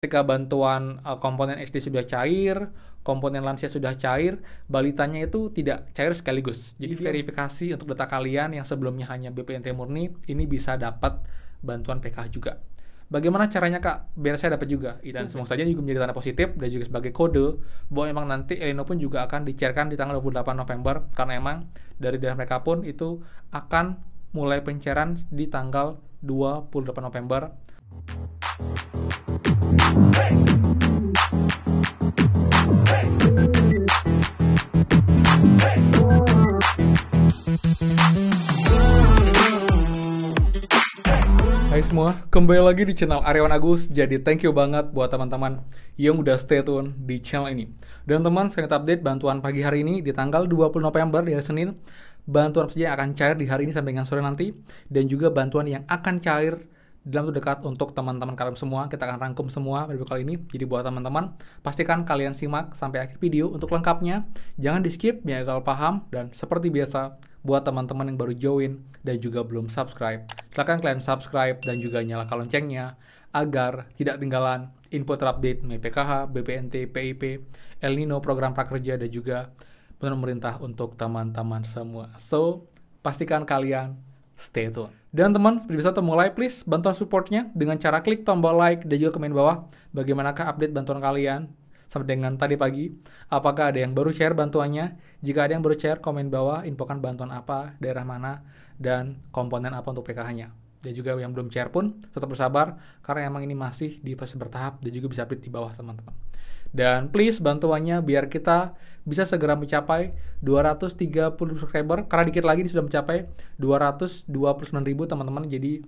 Ketika bantuan komponen SD sudah cair, komponen lansia sudah cair, balitanya itu tidak cair sekaligus. Jadi verifikasi untuk data kalian yang sebelumnya hanya BPNT murni, ini bisa dapat bantuan PKH juga. Bagaimana caranya Kak? Biar saya dapat juga. Dan semoga saja juga menjadi tanda positif dan juga sebagai kode bahwa memang nanti Elino pun juga akan dicairkan di tanggal 28 November karena emang dari daerah mereka pun itu akan mulai pencairan di tanggal 28 November. Hai semua, kembali lagi di channel Aryawan Agus. Jadi thank you banget buat teman-teman yang udah stay tune di channel ini. Dan teman, saya update bantuan pagi hari ini di tanggal 20 November di hari Senin. Bantuan apa saja yang akan cair di hari ini sampai dengan sore nanti. Dan juga bantuan yang akan cair dalam waktu dekat untuk teman-teman kalian semua. Kita akan rangkum semua pada video kali ini. Jadi buat teman-teman, pastikan kalian simak sampai akhir video untuk lengkapnya. Jangan di skip biar kalian paham. Dan seperti biasa, buat teman-teman yang baru join dan juga belum subscribe, silahkan kalian subscribe dan juga nyalakan loncengnya agar tidak ketinggalan info terupdate mengenai PKH, BPNT, PIP, El Nino, program prakerja dan juga pemerintah untuk teman-teman semua. So, pastikan kalian stay tune. Dan teman, bisa mulai please bantuan supportnya dengan cara klik tombol like dan juga komen bawah bagaimanakah update bantuan kalian sampai dengan tadi pagi. Apakah ada yang baru share bantuannya? Jika ada yang baru share, komen bawah, infokan bantuan apa, daerah mana, dan komponen apa untuk PKH-nya. Dan juga yang belum share pun, tetap bersabar, karena emang ini masih di proses bertahap, dan juga bisa update di bawah teman-teman. Dan please bantuannya biar kita bisa segera mencapai 230 subscriber, karena dikit lagi sudah mencapai 229.000 teman-teman. Jadi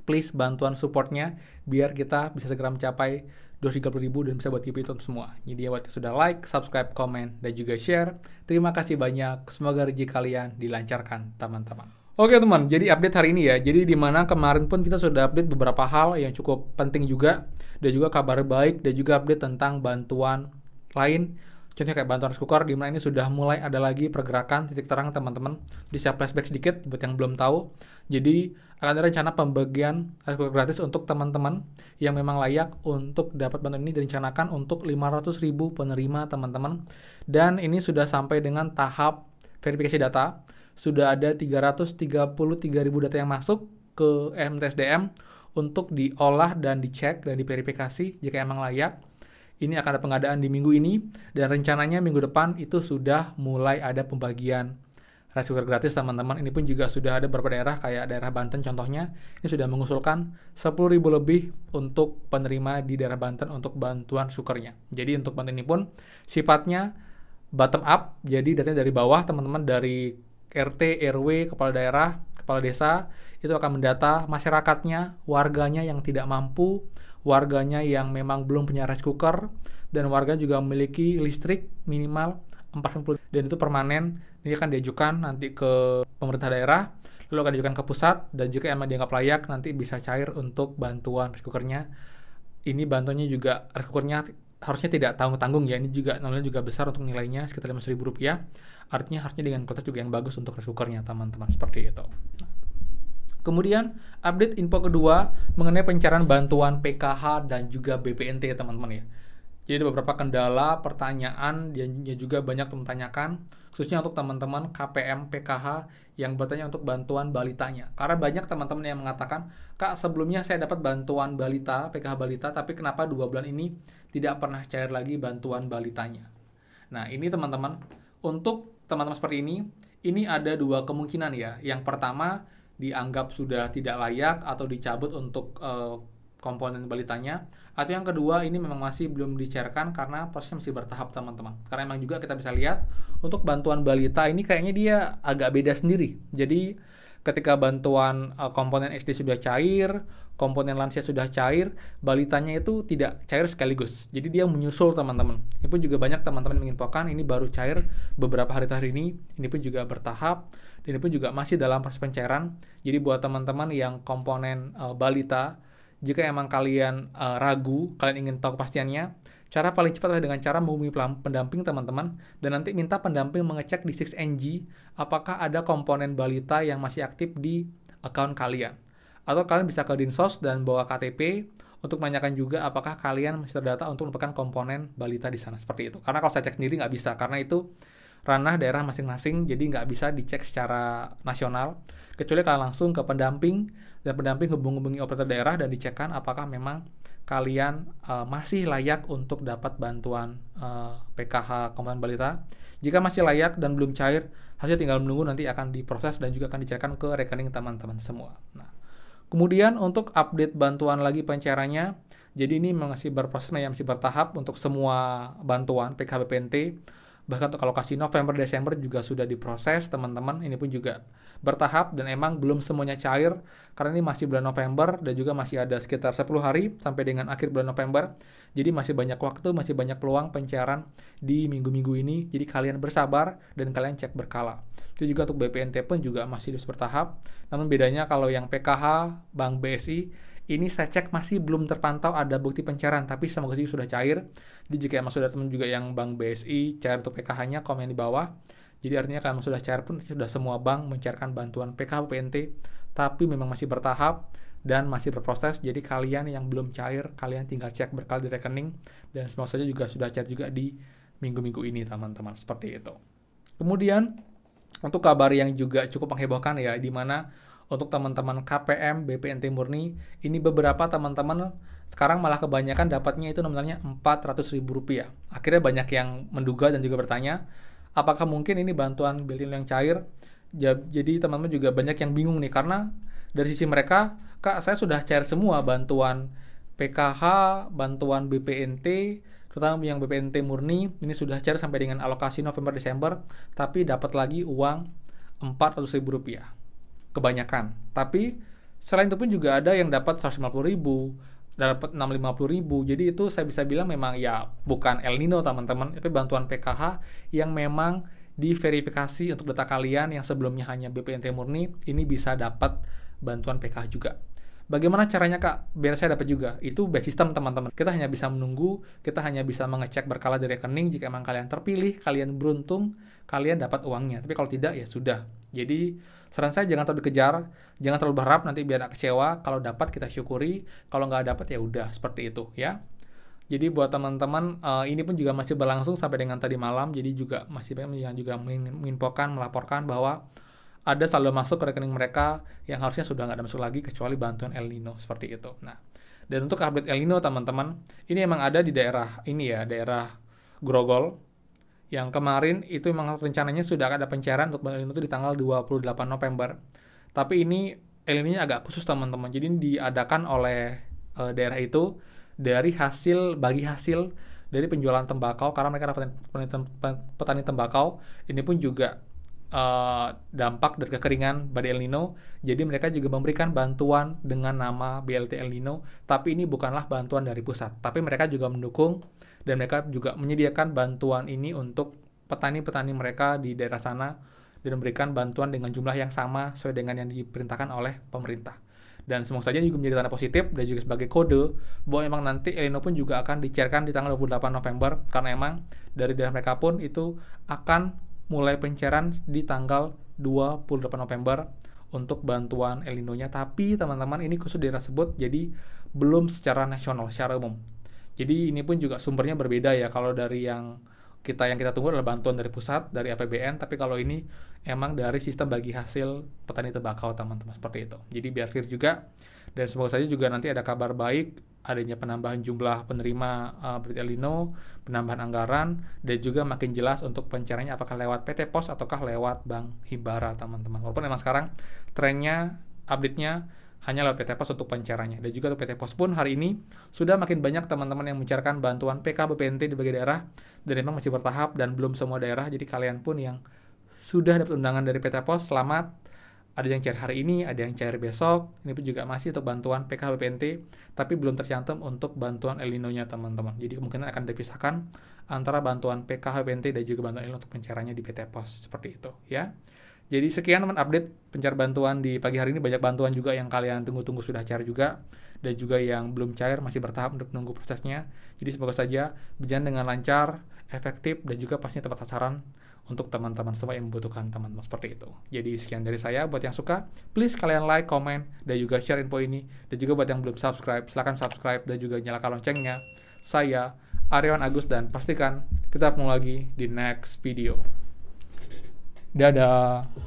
please bantuan supportnya biar kita bisa segera mencapai 230.000 dan bisa buat TV itu semua. Jadi ya buat sudah like, subscribe, komen, dan juga share. Terima kasih banyak. Semoga rezeki kalian dilancarkan teman-teman. Oke teman, jadi update hari ini ya. Jadi dimana kemarin pun kita sudah update beberapa hal yang cukup penting juga. Dan juga kabar baik dan juga update tentang bantuan lain. Contohnya kayak bantuan rice cooker, dimana ini sudah mulai ada lagi pergerakan titik terang teman-teman. Bisa flashback sedikit buat yang belum tahu. Jadi akan ada rencana pembagian rice cooker gratis untuk teman-teman yang memang layak untuk dapat bantuan ini, direncanakan untuk 500.000 penerima teman-teman. Dan ini sudah sampai dengan tahap verifikasi data. Sudah ada 333.000 data yang masuk ke MTSDM untuk diolah dan dicek dan diverifikasi jika emang layak. Ini akan ada pengadaan di minggu ini, dan rencananya minggu depan itu sudah mulai ada pembagian rice cooker gratis teman-teman. Ini pun juga sudah ada beberapa daerah, kayak daerah Banten contohnya, ini sudah mengusulkan 10.000 lebih untuk penerima di daerah Banten untuk bantuan cookernya. Jadi untuk bantuan ini pun sifatnya bottom up, jadi datanya dari bawah teman-teman, dari RT, RW, kepala daerah, kepala desa, itu akan mendata masyarakatnya, warganya yang tidak mampu, warganya yang memang belum punya rice cooker, dan warga juga memiliki listrik minimal 40, dan itu permanen. Ini akan diajukan nanti ke pemerintah daerah, lalu akan diajukan ke pusat, dan jika emang dianggap layak nanti bisa cair untuk bantuan rice cookernya. Ini bantuannya juga rice cookernya harusnya tidak tanggung-tanggung ya, ini juga nilainya juga besar untuk nilainya sekitar Rp5.000, artinya harusnya dengan kualitas juga yang bagus untuk rice cookernya teman-teman, seperti itu. Kemudian update info kedua mengenai pencairan bantuan PKH dan juga BPNT ya teman-teman ya. Jadi ada beberapa kendala, pertanyaan yang juga banyak mempertanyakan, khususnya untuk teman-teman KPM PKH yang bertanya untuk bantuan balitanya. Karena banyak teman-teman yang mengatakan, Kak sebelumnya saya dapat bantuan balita, PKH balita, tapi kenapa 2 bulan ini tidak pernah cair lagi bantuan balitanya. Nah ini teman-teman, untuk teman-teman seperti ini ada 2 kemungkinan ya. Yang pertama, dianggap sudah tidak layak atau dicabut untuk komponen balitanya, atau yang kedua ini memang masih belum dicairkan karena prosesnya masih bertahap teman-teman. Karena memang juga kita bisa lihat untuk bantuan balita ini kayaknya dia agak beda sendiri. Jadi ketika bantuan komponen SD sudah cair, komponen lansia sudah cair, balitanya itu tidak cair sekaligus. Jadi dia menyusul teman-teman. Ini pun juga banyak teman-teman menginfokan ini baru cair beberapa hari terakhir ini pun juga bertahap. Ini pun juga masih dalam proses pencairan. Jadi buat teman-teman yang komponen balita, jika emang kalian ragu, kalian ingin tahu kepastiannya, cara paling cepat adalah dengan cara menghubungi pendamping teman-teman, dan nanti minta pendamping mengecek di 6NG apakah ada komponen balita yang masih aktif di account kalian. Atau kalian bisa ke Dinsos dan bawa KTP untuk menanyakan juga apakah kalian masih terdata untuk merupakan komponen balita di sana, seperti itu. Karena kalau saya cek sendiri nggak bisa, karena itu ranah daerah masing-masing, jadi nggak bisa dicek secara nasional, kecuali kalian langsung ke pendamping, dan pendamping hubungi operator daerah dan dicekkan apakah memang kalian masih layak untuk dapat bantuan PKH komponen balita. Jika masih layak dan belum cair, hasil tinggal menunggu nanti akan diproses dan juga akan dicairkan ke rekening teman-teman semua. Nah, kemudian untuk update bantuan lagi pencairannya, jadi ini masih berproses, masih bertahap untuk semua bantuan PKH BPNT. Bahkan untuk alokasi November, Desember juga sudah diproses teman-teman. Ini pun juga bertahap dan emang belum semuanya cair karena ini masih bulan November dan juga masih ada sekitar 10 hari sampai dengan akhir bulan November. Jadi masih banyak waktu, masih banyak peluang pencairan di minggu-minggu ini. Jadi kalian bersabar dan kalian cek berkala. Itu juga untuk BPNT pun juga masih terus bertahap. Namun bedanya kalau yang PKH, Bank BSI, ini saya cek masih belum terpantau ada bukti pencairan, tapi semoga sih sudah cair. Jadi jika emang sudah teman juga yang Bank BSI cair untuk PKH-nya, komen di bawah. Jadi artinya kalau sudah cair pun sudah semua bank mencairkan bantuan PKH BPNT, tapi memang masih bertahap dan masih berproses. Jadi kalian yang belum cair, kalian tinggal cek berkala di rekening dan semoga saja juga sudah cair juga di minggu-minggu ini teman-teman, seperti itu. Kemudian untuk kabar yang juga cukup menghebohkan ya, di mana untuk teman-teman KPM BPNT murni, ini beberapa teman-teman sekarang malah kebanyakan dapatnya itu nominalnya Rp400.000. Akhirnya banyak yang menduga dan juga bertanya, apakah mungkin ini bantuan BLT yang cair? Jadi teman-teman juga banyak yang bingung nih, karena dari sisi mereka, Kak, saya sudah cair semua bantuan PKH, bantuan BPNT, terutama yang BPNT murni, ini sudah cair sampai dengan alokasi November Desember, tapi dapat lagi uang Rp400.000 kebanyakan. Tapi selain itu pun juga ada yang dapat 150.000, dapat 650.000. Jadi itu saya bisa bilang memang ya bukan El Nino teman-teman, tapi bantuan PKH yang memang diverifikasi untuk data kalian yang sebelumnya hanya BPNT murni, ini bisa dapat bantuan PKH juga. Bagaimana caranya, Kak? Biar saya dapat juga. Itu base system teman-teman. Kita hanya bisa menunggu, kita hanya bisa mengecek berkala di rekening. Jika memang kalian terpilih, kalian beruntung, kalian dapat uangnya. Tapi kalau tidak, ya sudah. Jadi saran saya jangan terlalu dikejar, jangan terlalu berharap nanti biar kecewa. Kalau dapat kita syukuri, kalau nggak dapat ya udah, seperti itu ya. Jadi buat teman-teman, ini pun juga masih berlangsung sampai dengan tadi malam. Jadi juga masih banyak yang juga menginfokan, melaporkan bahwa ada saldo masuk ke rekening mereka yang harusnya sudah nggak ada masuk lagi kecuali bantuan El Nino, seperti itu. Nah, dan untuk update El Nino teman-teman, ini emang ada di daerah ini ya, daerah Grogol, yang kemarin itu memang rencananya sudah ada pencairan untuk El Nino itu di tanggal 28 November. Tapi ini El Nino-nya agak khusus teman-teman. Jadi ini diadakan oleh daerah itu dari bagi hasil dari penjualan tembakau, karena mereka adalah petani tembakau. Ini pun juga dampak dari kekeringan badai El Nino. Jadi mereka juga memberikan bantuan dengan nama BLT El Nino, tapi ini bukanlah bantuan dari pusat, tapi mereka juga mendukung dan mereka juga menyediakan bantuan ini untuk petani-petani mereka di daerah sana dan memberikan bantuan dengan jumlah yang sama sesuai dengan yang diperintahkan oleh pemerintah. Dan semoga saja juga menjadi tanda positif dan juga sebagai kode bahwa emang nanti El Nino pun juga akan dicairkan di tanggal 28 November, karena emang dari daerah mereka pun itu akan mulai pencairan di tanggal 28 November untuk bantuan El Nino-nya. Tapi teman-teman ini khusus daerah tersebut, jadi belum secara nasional, secara umum. Jadi ini pun juga sumbernya berbeda ya. Kalau dari yang kita tunggu adalah bantuan dari pusat, dari APBN, tapi kalau ini emang dari sistem bagi hasil petani tembakau teman-teman, seperti itu. Jadi biar clear juga, dan semoga saja juga nanti ada kabar baik, adanya penambahan jumlah penerima BLT El Nino, penambahan anggaran, dan juga makin jelas untuk pencairannya apakah lewat PT Pos ataukah lewat Bank Himbara teman-teman. Walaupun memang sekarang trennya, update-nya hanya lewat PT Pos untuk pencairannya. Dan juga untuk PT Pos pun hari ini sudah makin banyak teman-teman yang mencairkan bantuan PK BPNT di berbagai daerah, dan memang masih bertahap dan belum semua daerah. Jadi kalian pun yang sudah dapat undangan dari PT Pos, selamat. Ada yang cair hari ini, ada yang cair besok. Ini pun juga masih untuk bantuan PK BPNT, tapi belum tercantum untuk bantuan El Nino-nya teman-teman. Jadi kemungkinan akan dipisahkan antara bantuan PK BPNT dan juga bantuan El Nino untuk pencairannya di PT Pos, seperti itu ya. Jadi sekian teman update pencair bantuan di pagi hari ini. Banyak bantuan juga yang kalian tunggu-tunggu sudah cair juga, dan juga yang belum cair masih bertahap untuk menunggu prosesnya. Jadi semoga saja berjalan dengan lancar, efektif, dan juga pastinya tepat sasaran untuk teman-teman semua yang membutuhkan teman-teman seperti itu. Jadi sekian dari saya. Buat yang suka, please kalian like, comment, dan juga share info ini. Dan juga buat yang belum subscribe, silahkan subscribe dan juga nyalakan loncengnya. Saya Aryawan Agus, dan pastikan kita ketemu lagi di next video. Dadah.